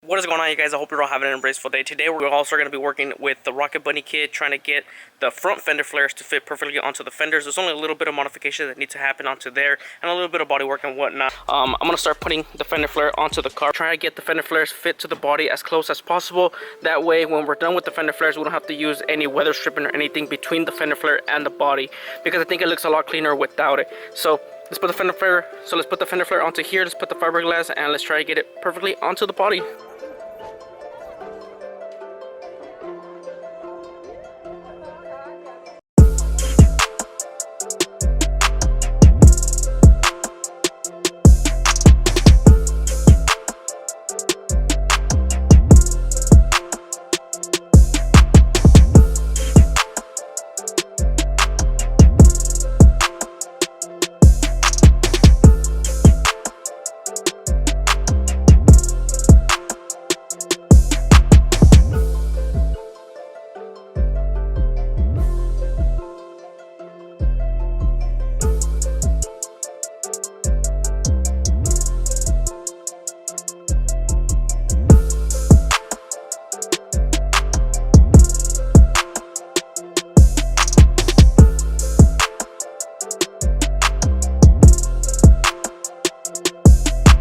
What is going on, you guys? I hope you're all having an embraceful day. Today we're also going to be working with the Rocket Bunny kit, trying to get the front fender flares to fit perfectly onto the fenders. There's only a little bit of modification that needs to happen onto there, and a little bit of body work and whatnot. I'm going to start putting the fender flare onto the car, try to get the fender flares fit to the body as close as possible. That way, when we're done with the fender flares, we don't have to use any weather stripping or anything between the fender flare and the body, because I think it looks a lot cleaner without it. So let's put the fender flare. So let's put the fender flare onto here. Let's put the fiberglass, and let's try to get it perfectly onto the body.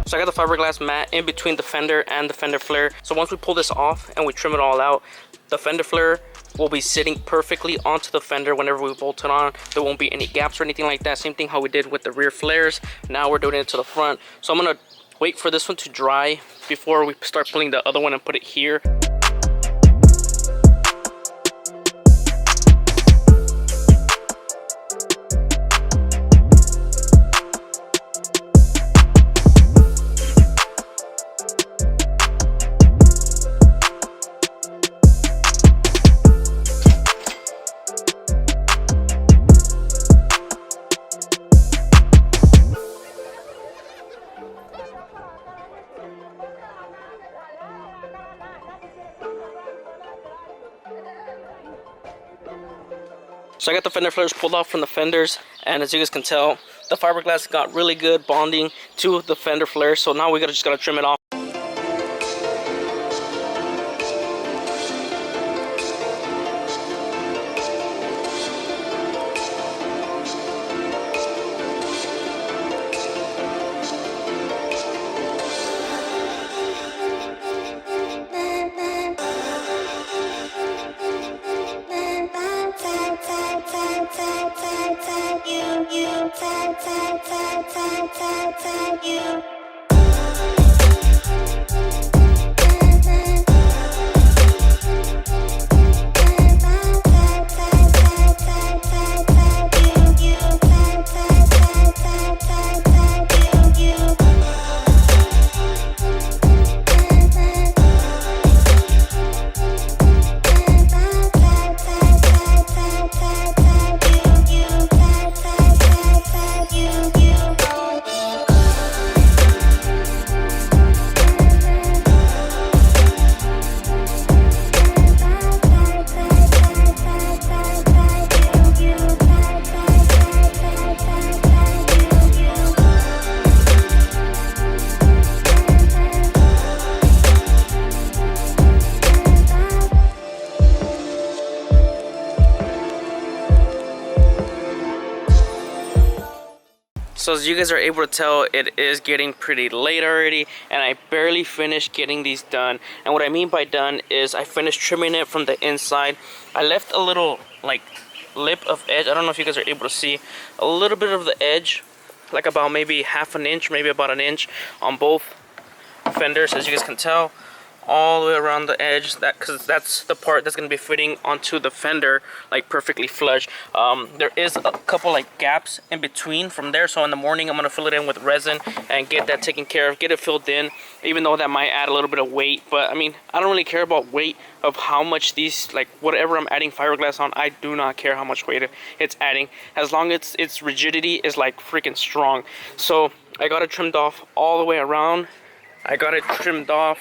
So I got the fiberglass mat in between the fender and the fender flare. So once we pull this off and we trim it all out, the fender flare will be sitting perfectly onto the fender whenever we bolt it on. There won't be any gaps or anything like that. Same thing how we did with the rear flares. Now we're doing it to the front. So I'm gonna wait for this one to dry before we start pulling the other one and put it here. So I got the fender flares pulled off from the fenders, and as you guys can tell, the fiberglass got really good bonding to the fender flare. So now we just gotta trim it off. So as you guys are able to tell, it is getting pretty late already, and I barely finished getting these done. And what I mean by done is I finished trimming it from the inside. I left a little like lip of edge. I don't know if you guys are able to see a little bit of the edge, like about maybe half an inch, maybe about an inch on both fenders, as you guys can tell, all the way around the edge, because that's the part that's going to be fitting onto the fender like perfectly flush. There is a couple like gaps in between from there, so in the morning I'm going to fill it in with resin and get that taken care of, get it filled in, even though that might add a little bit of weight. But I mean, I don't really care about weight of how much these, like whatever I'm adding fiberglass on, I do not care how much weight it's adding, as long as its rigidity is like freaking strong. So I got it trimmed off all the way around. I got it trimmed off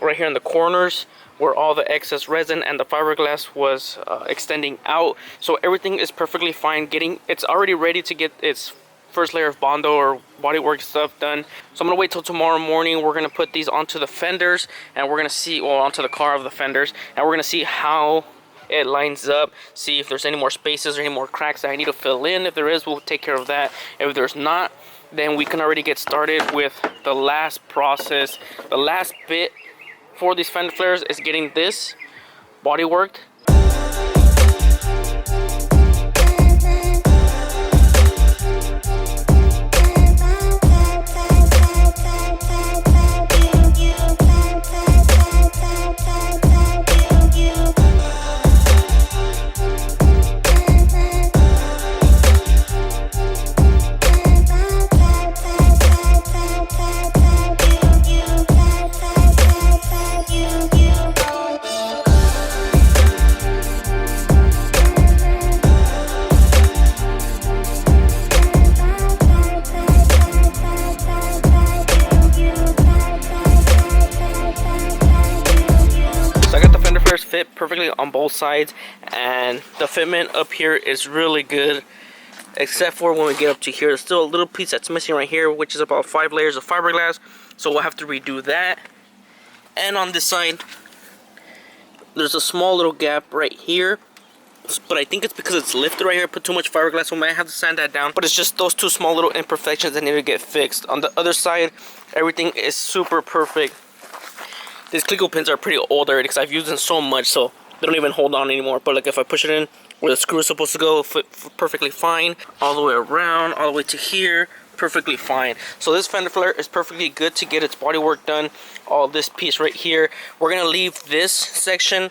right here in the corners where all the excess resin and the fiberglass was extending out. So everything is perfectly fine. It's already ready to get its first layer of Bondo or bodywork stuff done. So I'm gonna wait till tomorrow morning. We're gonna put these onto the fenders, and we're gonna see, well, onto the car of the fenders, and we're gonna see how it lines up, see if there's any more spaces or any more cracks that I need to fill in. If there is, we'll take care of that. If there's not, then we can already get started with the last process. The last bit for these fender flares is getting this body worked. Fit perfectly on both sides, and the fitment up here is really good, except for when we get up to here. There's still a little piece that's missing right here, which is about 5 layers of fiberglass, so we'll have to redo that. And on this side there's a small little gap right here, but I think it's because it's lifted right here. I put too much fiberglass, so I might have to sand that down, but it's just those two small little imperfections that need to get fixed. On the other side, everything is super perfect. These Clico pins are pretty old already because I've used them so much, so they don't even hold on anymore. But like if I push it in where the screw is supposed to go, fit perfectly fine. All the way around, all the way to here, perfectly fine. So this fender flare is perfectly good to get its body work done. All this piece right here, we're gonna leave this section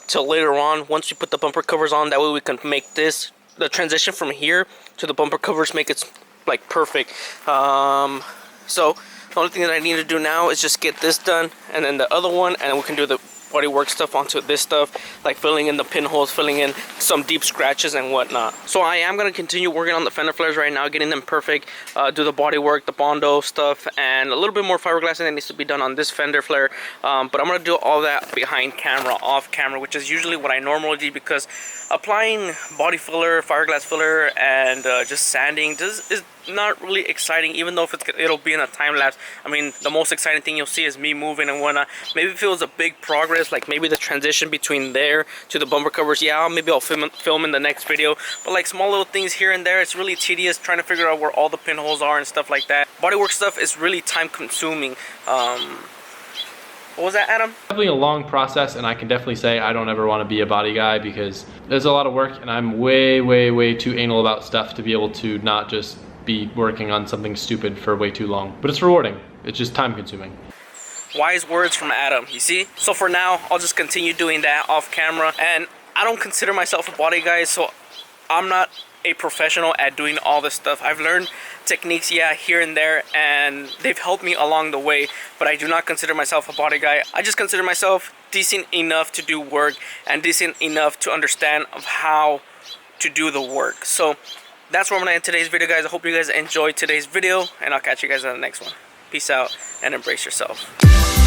till later on once we put the bumper covers on. That way we can make this, the transition from here to the bumper covers, make it like perfect. So the only thing that I need to do now is just get this done, and then the other one, and we can do the body work stuff onto this stuff, like filling in the pinholes, filling in some deep scratches and whatnot. So I am going to continue working on the fender flares right now, getting them perfect, do the body work, the Bondo stuff, and a little bit more fiberglassing that needs to be done on this fender flare. But I'm going to do all that behind camera, off camera, which is usually what I normally do, because applying body filler, fiberglass filler, and just sanding is not really exciting, even though if it'll be in a time lapse. I mean, the most exciting thing you'll see is me moving and whatnot. Maybe if it was a big progress, like maybe the transition between there to the bumper covers, yeah, maybe I'll film in the next video. But like small little things here and there, it's really tedious trying to figure out where all the pinholes are and stuff like that. Bodywork stuff is really time consuming. What was that, Adam? Definitely a long process, and I can definitely say I don't ever want to be a body guy because there's a lot of work, and I'm way too anal about stuff to be able to not just be working on something stupid for way too long. But it's rewarding. It's just time consuming. Wise words from Adam, you see? So for now, I'll just continue doing that off camera, and I don't consider myself a body guy, so I'm not a professional at doing all this stuff. I've learned techniques, yeah, here and there, and they've helped me along the way, but I do not consider myself a body guy. I just consider myself decent enough to do work and decent enough to understand of how to do the work. So that's where I'm gonna end today's video, guys. I hope you guys enjoyed today's video, and I'll catch you guys in the next one. Peace out and embrace yourself.